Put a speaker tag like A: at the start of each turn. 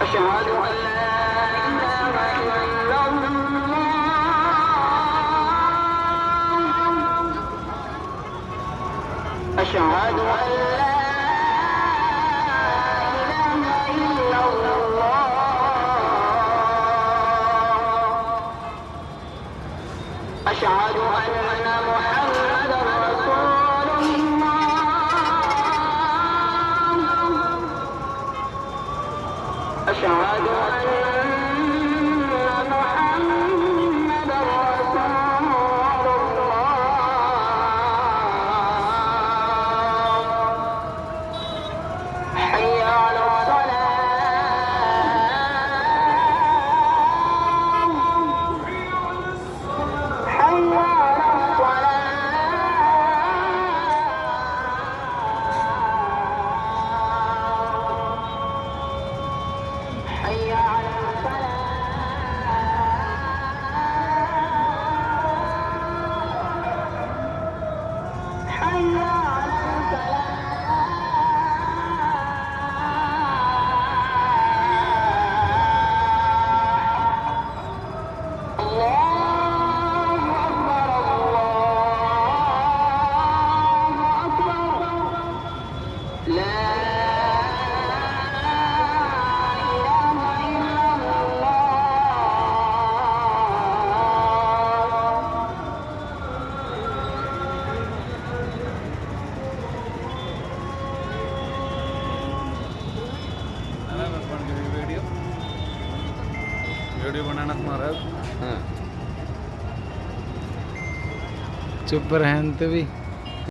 A: أشهد أن لا إله إلا الله أشهد أن لا إله إلا الله أشهد أن محمدا رسول الله أشهد أن محمدا رسول الله حي على الصلاة حي على الصلاة حي على الفلاح حي على الفلاح الله أكبر الله أكبر لا إله إلا الله
B: वीडियो बनाना तुम्हारा
C: हाँ चुप रहें तो भी